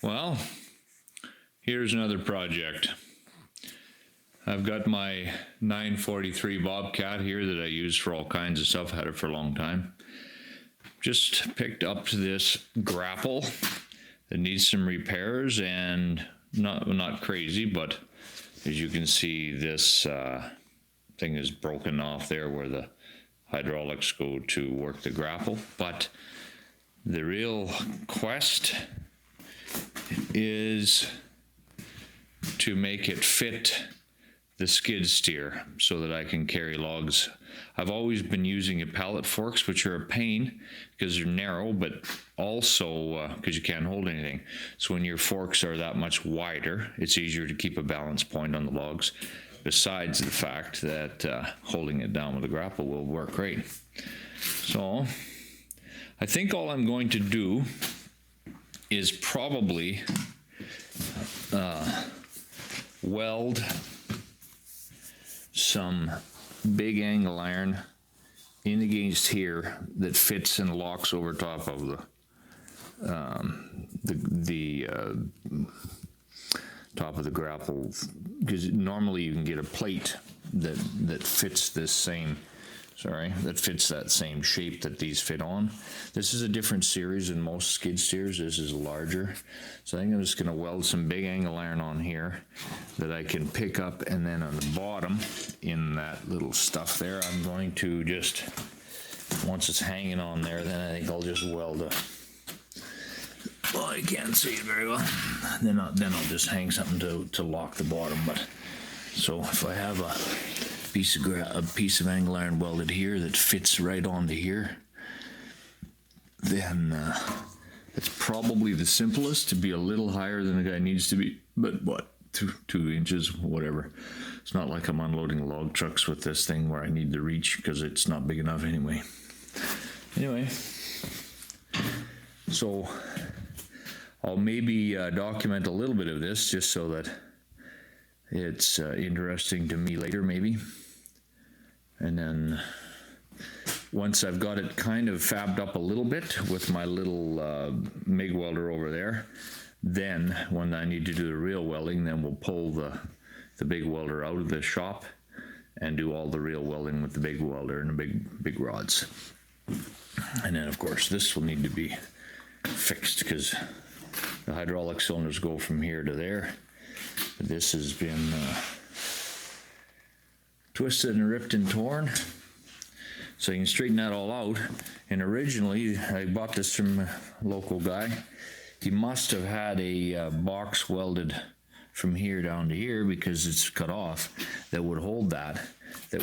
Well, here's another project. I've got my 943 Bobcat here that I use for all kinds of stuff. Had it for a long time. Just picked up this grapple that needs some repairs, and not crazy, but as you can see, this thing is broken off there where the hydraulics go to work the grapple. But the real quest is to make it fit the skid steer so that I can carry logs. I've always been using pallet forks, which are a pain because they're narrow, but also because you can't hold anything. So when your forks are that much wider, it's easier to keep a balance point on the logs, besides the fact that holding it down with a grapple will work great. So I think all I'm going to do is probably weld some big angle iron in against here that fits and locks over top of the top of the grapple, because normally you can get a plate that fits this same, that fits that same shape that these fit on. This is a different series than most skid steers. This is larger. So I think I'm just going to weld some big angle iron on here that I can pick up, and then on the bottom in that little stuff there, I'm going to just, once it's hanging on there, then I think I'll just weld a, well, I can't see it very well. Then I'll just hang something to lock the bottom. But so if I have a piece of angle iron welded here that fits right onto here, then it's probably the simplest. To be a little higher than the guy needs to be, but what, two inches, whatever. It's not like I'm unloading log trucks with this thing where I need to reach, because it's not big enough anyway. So I'll maybe document a little bit of this just so that it's interesting to me later, maybe. And then once I've got it kind of fabbed up a little bit with my little MIG welder over there, then when I need to do the real welding, then we'll pull the big welder out of the shop and do all the real welding with the big welder and the big rods. And then of course this will need to be fixed because the hydraulic cylinders go from here to there. But this has been twisted and ripped and torn, so you can straighten that all out. And originally I bought this from a local guy. He must have had a box welded from here down to here, because it's cut off, that would hold that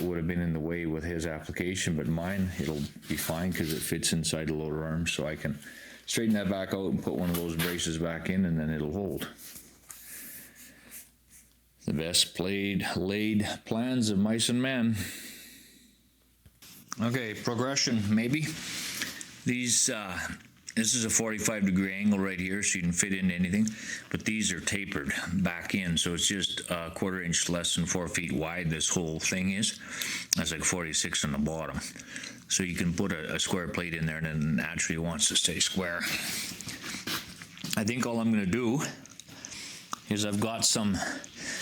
would have been in the way with his application. But mine, it'll be fine because it fits inside the loader arm, so I can straighten that back out and put one of those braces back in, and then it'll hold. The best laid plans of mice and men. Okay, progression maybe. These, this is a 45-degree angle right here, so you can fit into anything. But these are tapered back in, so it's just a 1/4 inch less than 4 feet wide. This whole thing is. That's like 46 on the bottom. So you can put a square plate in there, and it naturally wants to stay square. I think all I'm going to do is I've got some.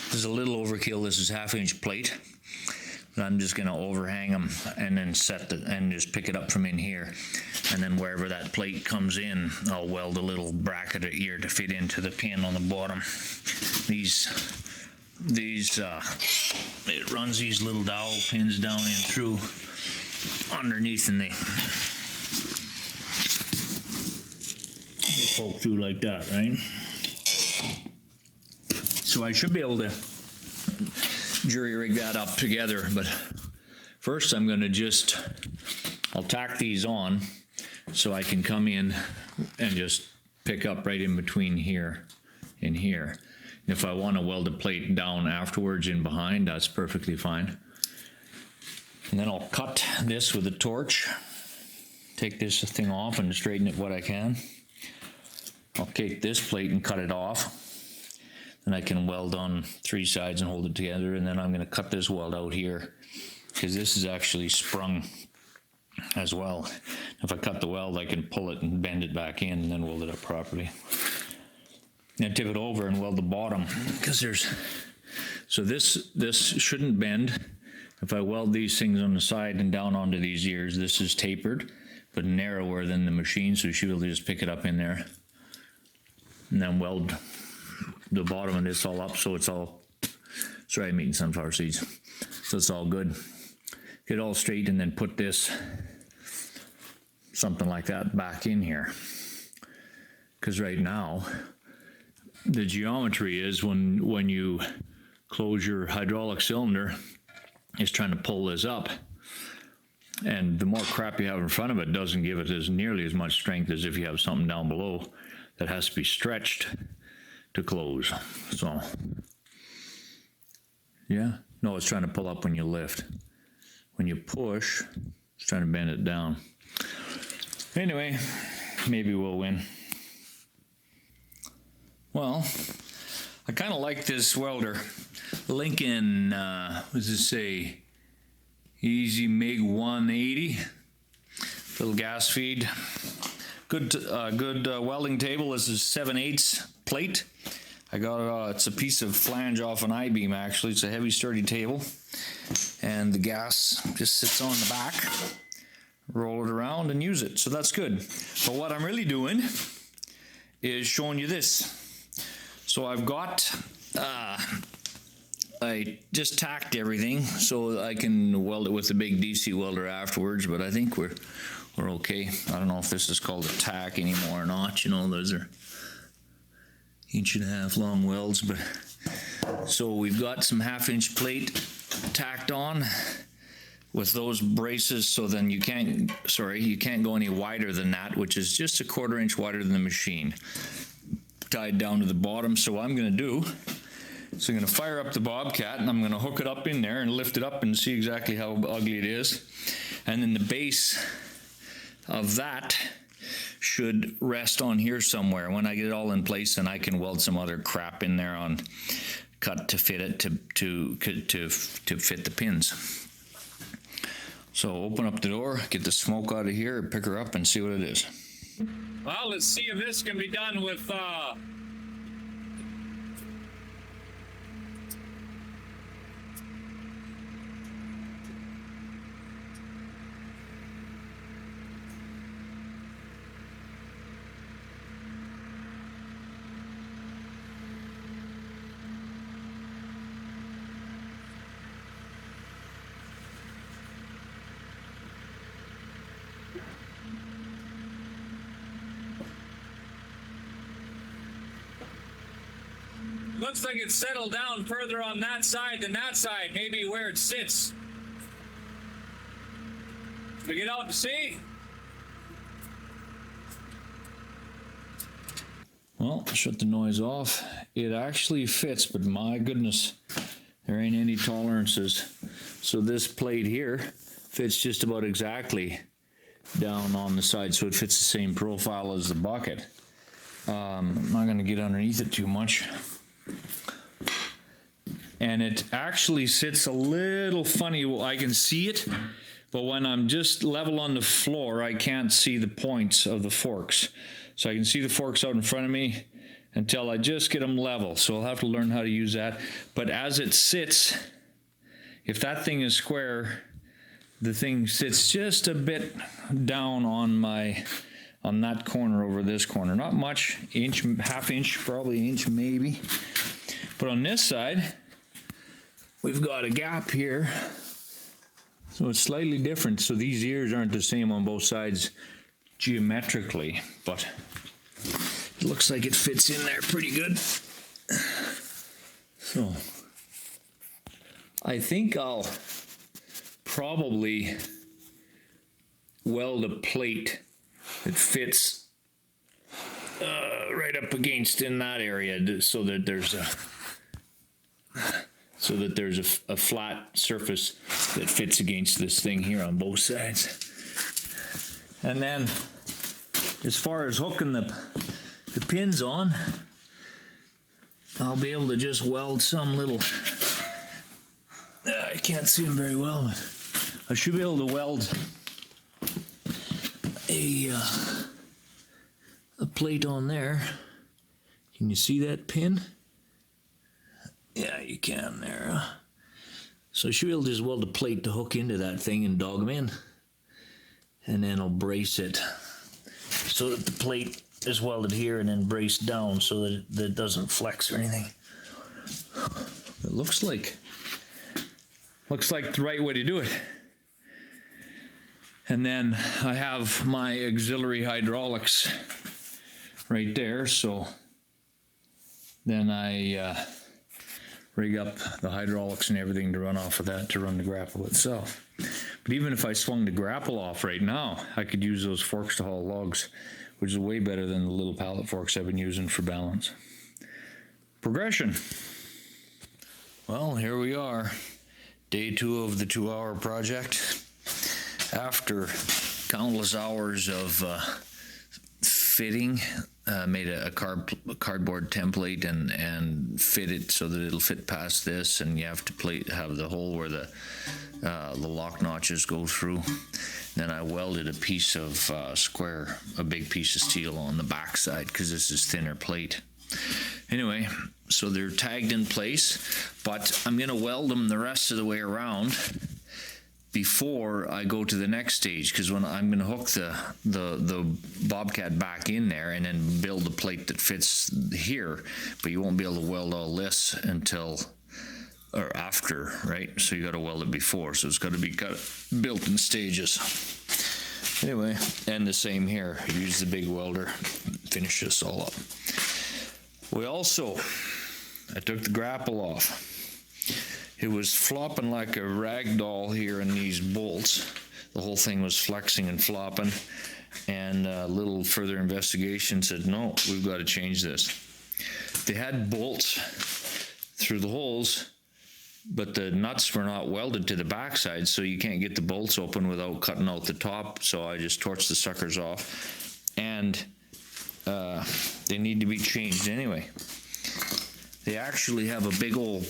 This is a little overkill. This is 1/2 inch plate. But I'm just going to overhang them and then and just pick it up from in here. And then wherever that plate comes in, I'll weld a little bracket here to fit into the pin on the bottom. It runs these little dowel pins down in through underneath, and they poke through like that, right? So I should be able to jury rig that up together, but first I'm going to I'll tack these on so I can come in and just pick up right in between here and here. And if I want to weld a plate down afterwards in behind, that's perfectly fine. And then I'll cut this with a torch, take this thing off and straighten it what I can. I'll take this plate and cut it off. Then I can weld on 3 sides and hold it together. And then I'm going to cut this weld out here, because this is actually sprung as well. If I cut the weld, I can pull it and bend it back in and then weld it up properly. then tip it over and weld the bottom, because there's, so this shouldn't bend. If I weld these things on the side and down onto these ears, this is tapered, but narrower than the machine, so you should be able to just pick it up in there. And then weld the bottom of this all up so it's all, sorry, I'm eating sunflower seeds. So it's all good. Get it all straight and then put this, something like that, back in here. Because right now, the geometry is when you close your hydraulic cylinder, it's trying to pull this up. And the more crap you have in front of it doesn't give it as nearly as much strength as if you have something down below that has to be stretched to close. So, yeah, no, it's trying to pull up when you lift. When you push, it's trying to bend it down. Anyway, maybe we'll win. Well, I kind of like this welder. Lincoln, what does it say? Easy MIG 180. Little gas feed. Good welding table. This is 7/8 plate. I got it's a piece of flange off an I-beam actually. It's a heavy sturdy table. And the gas just sits on the back. Roll it around and use it. So that's good. But what I'm really doing is showing you this. So I've got, I just tacked everything so I can weld it with the big DC welder afterwards, but I think we're okay. I don't know if this is called a tack anymore or not. You know, those are 1.5 inch long welds, but so we've got some 1/2 inch plate tacked on with those braces, so then you can't go any wider than that, which is just 1/4 inch wider than the machine, tied down to the bottom. So what I'm going to do is I'm going to fire up the Bobcat and I'm going to hook it up in there and lift it up and see exactly how ugly it is. And then the base of that should rest on here somewhere. When I get it all in place, then I can weld some other crap in there on cut to fit it to fit the pins. So open up the door, get the smoke out of here, pick her up and see what it is. Well, let's see if this can be done with looks like it's settled down further on that side than that side, maybe where it sits. We get out to see? Well, shut the noise off. It actually fits, but my goodness, there ain't any tolerances. So this plate here fits just about exactly down on the side, so it fits the same profile as the bucket. I'm not going to get underneath it too much. And it actually sits a little funny. Well, I can see it, but when I'm just level on the floor, I can't see the points of the forks. So I can see the forks out in front of me until I just get them level. So I'll have to learn how to use that. But as it sits, if that thing is square, the thing sits just a bit down on that corner over this corner. Not much, inch, 1/2 inch, probably inch maybe. But on this side, we've got a gap here. So it's slightly different. So these ears aren't the same on both sides geometrically, but it looks like it fits in there pretty good. So I think I'll probably weld a plate that fits right up against in that area, so that there's a flat surface that fits against this thing here on both sides. And then as far as hooking the pins on, I'll be able to just weld some little, I can't see them very well, but I should be able to weld a plate on there. Can you see that pin? Yeah, you can there. So I should be able to just weld a plate to hook into that thing and dog them in. And then I'll brace it so that the plate is welded here and then braced down so that it doesn't flex or anything. It looks like the right way to do it. And then I have my auxiliary hydraulics right there, so then I rig up the hydraulics and everything to run off of that to run the grapple itself. But even if I swung the grapple off right now, I could use those forks to haul logs, which is way better than the little pallet forks I've been using for balance. Progression. Well, here we are, day 2 of the 2-hour project. After countless hours of fitting, made a cardboard template and fit it so that it'll fit past this, and you have to have the hole where the lock notches go through. Then I welded a piece of a big piece of steel on the back side because this is thinner plate. Anyway, so they're tagged in place, but I'm gonna weld them the rest of the way around before I go to the next stage, because when I'm going to hook the Bobcat back in there and then build the plate that fits here, but you won't be able to weld all this until or after, right? So you got to weld it before, so it's got to be built in stages. Anyway, and the same here. Use the big welder, finish this all up. I took the grapple off. It was flopping like a rag doll here in these bolts. The whole thing was flexing and flopping, and a little further investigation said, no, we've got to change this. They had bolts through the holes, but the nuts were not welded to the backside, so you can't get the bolts open without cutting out the top, so I just torched the suckers off, and they need to be changed anyway. They actually have a big old,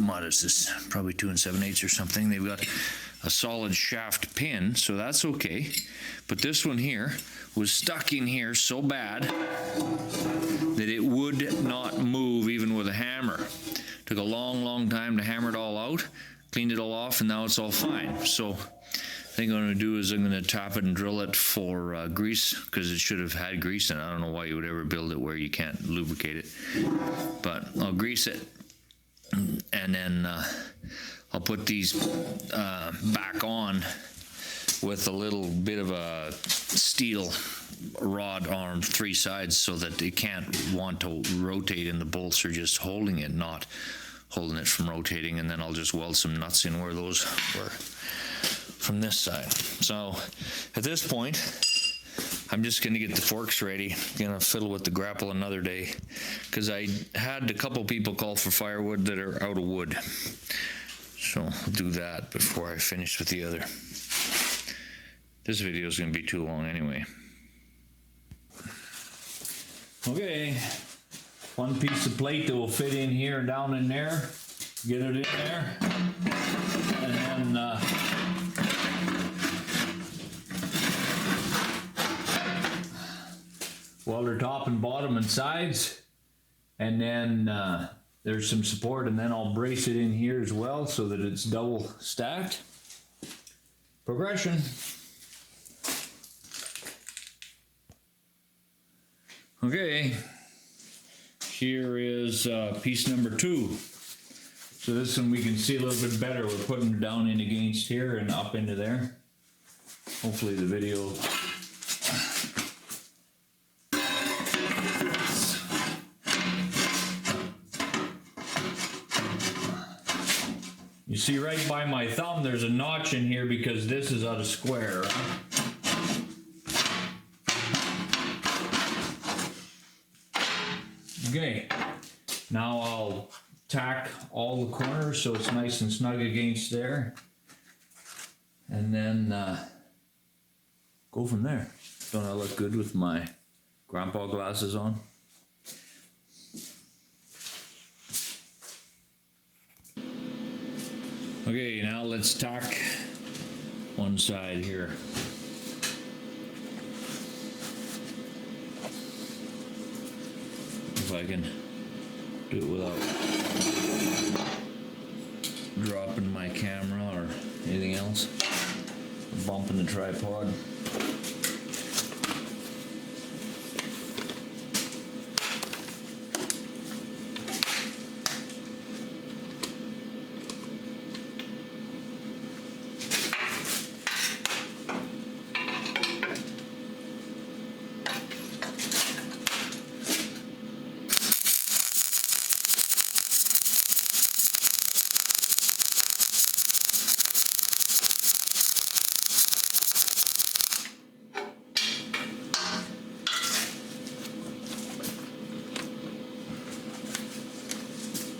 what is this, probably 2 7/8 or something. They've got a solid shaft pin, so that's okay. But this one here was stuck in here so bad that it would not move even with a hammer. Took a long, long time to hammer it all out, cleaned it all off, and now it's all fine. So I think what I'm going to do is I'm going to tap it and drill it for grease, because it should have had grease in it. I don't know why you would ever build it where you can't lubricate it. But I'll grease it, and then I'll put these back on with a little bit of a steel rod on 3 sides so that it can't want to rotate, and the bolts are just holding it, not holding it from rotating. And then I'll just weld some nuts in where those were from this side. So at this point, I'm just going to get the forks ready. Gonna fiddle with the grapple another day, because I had a couple people call for firewood that are out of wood. So I'll do that before I finish with the other. This video is going to be too long anyway. Okay, one piece of plate that will fit in here and down in there. Get it in there, and then welder top and bottom and sides, and then there's some support, and then I'll brace it in here as well so that it's double stacked. Progression. Okay, here is piece number 2. So this one we can see a little bit better. We're putting it down in against here and up into there. Hopefully the video. You see right by my thumb there's a notch in here because this is out of square. Okay, now I'll tack all the corners so it's nice and snug against there, and then go from there. Don't I look good with my grandpa glasses on? Okay, now let's tack one side here. if I can do it without dropping my camera or anything else, bumping the tripod.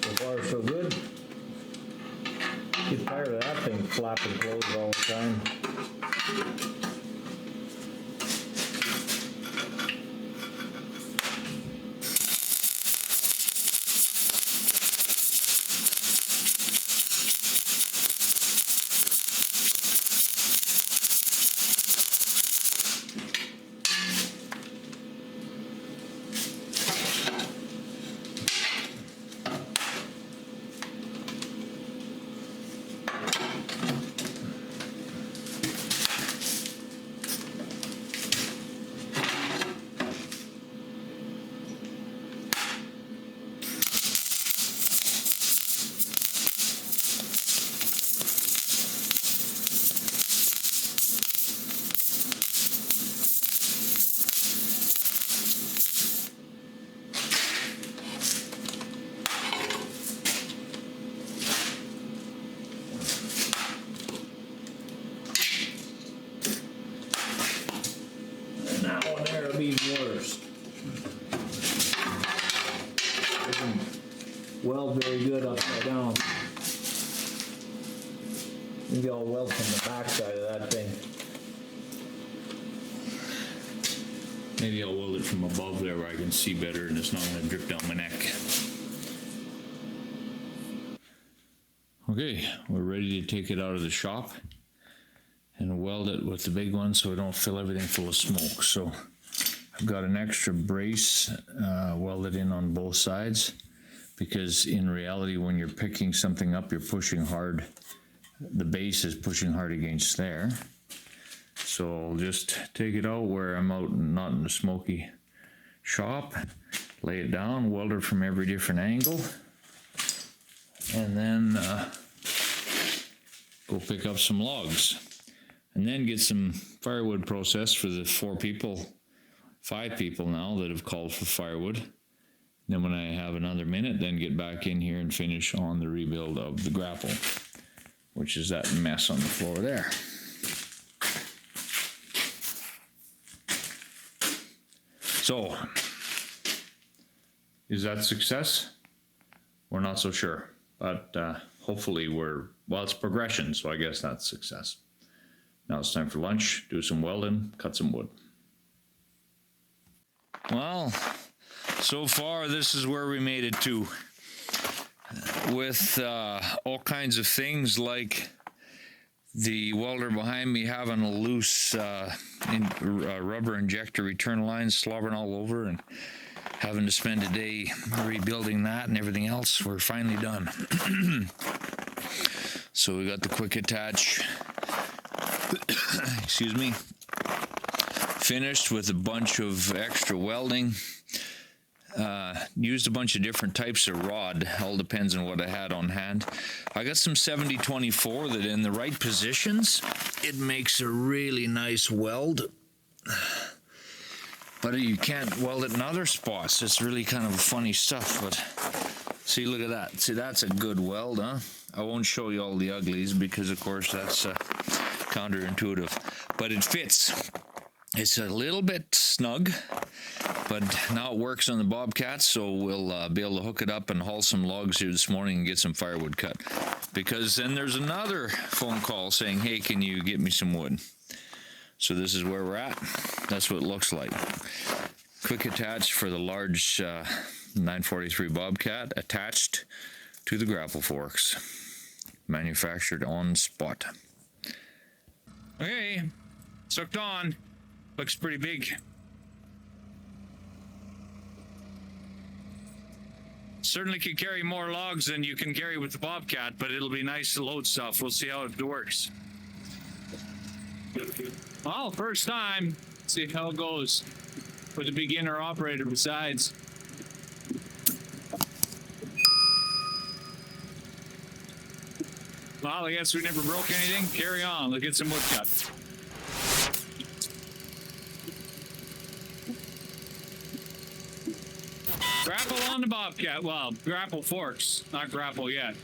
So far, so good. Get tired of that thing flapping closed all the time. Worse. Weld very good upside down. Maybe I'll weld from the back side of that thing. Maybe I'll weld it from above there where I can see better and it's not going to drip down my neck. Okay, we're ready to take it out of the shop and weld it with the big one so I don't fill everything full of smoke. So I've got an extra brace welded in on both sides because in reality when you're picking something up you're pushing hard. The base is pushing hard against there. So I'll just take it out where I'm out and not in a smoky shop, lay it down, weld it from every different angle, and then go pick up some logs and then get some firewood processed for the 5 people now that have called for firewood. Then when I have another minute, then get back in here and finish on the rebuild of the grapple, which is that mess on the floor there. So, is that success? We're not so sure, but hopefully it's progression, so I guess that's success. Now it's time for lunch, do some welding, cut some wood. Well, so far this is where we made it to, with all kinds of things like the welder behind me having a loose rubber injector return line slobbering all over and having to spend a day rebuilding that and everything else. We're finally done. So we got the quick attach, excuse me, finished with a bunch of extra welding. Used a bunch of different types of rod, all depends on what I had on hand. I got some 70-24 that in the right positions, it makes a really nice weld. But you can't weld it in other spots. It's really kind of funny stuff, but see, look at that. See, that's a good weld, huh? I won't show you all the uglies because, of course, that's counterintuitive, but it fits. It's a little bit snug, but now it works on the Bobcat, so we'll be able to hook it up and haul some logs here this morning and get some firewood cut. Because then there's another phone call saying, hey, can you get me some wood? So this is where we're at. That's what it looks like. Quick attach for the large 943 Bobcat attached to the grapple forks. Manufactured on spot. Okay, it's hooked on. Looks pretty big. certainly can carry more logs than you can carry with the Bobcat, but it'll be nice to load stuff. We'll see how it works. Well, first time. See how it goes with a beginner operator besides. Well, I guess we never broke anything. Carry on. Let's get some wood cut. Grapple on the Bobcat. Well, grapple forks, not grapple yet.